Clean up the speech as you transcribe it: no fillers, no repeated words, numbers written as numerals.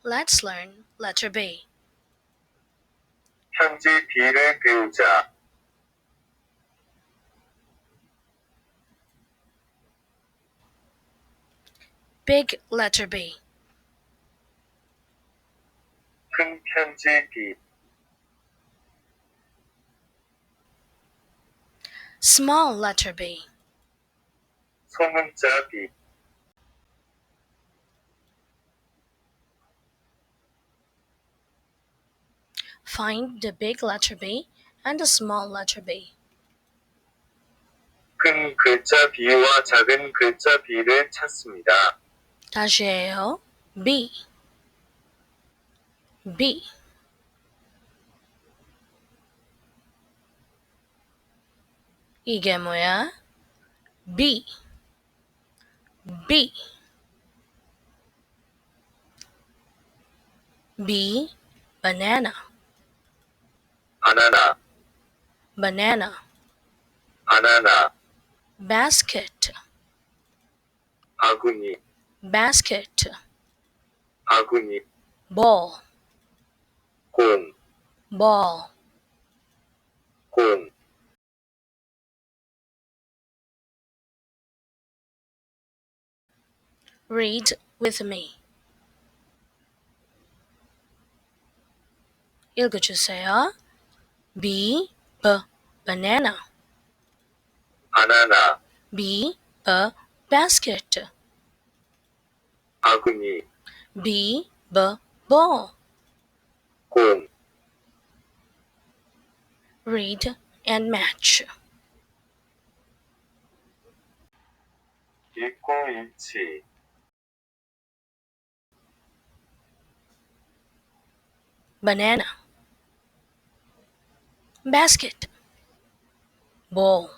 Let's learn letter B. 편지 B를 배우자. Big letter B. 큰 편지 B. Small letter B. 소문자 B. Find the big letter B and the small letter B. 큰 글자 B와 작은 글자 B를 찾습니다. 다시 해요. B. B. 이게 뭐야? B. B. B. Banana. 바나나, Banana. 바나나, Basket. 바구니, Basket. 바구니, Ball. 공, Ball. 공. Read with me. 읽어주세요. B. Banana. 바나나, B. Basket. 바구니, B. Ball. 공. Read and match. 읽고 읽지. Banana. Basket. Ball.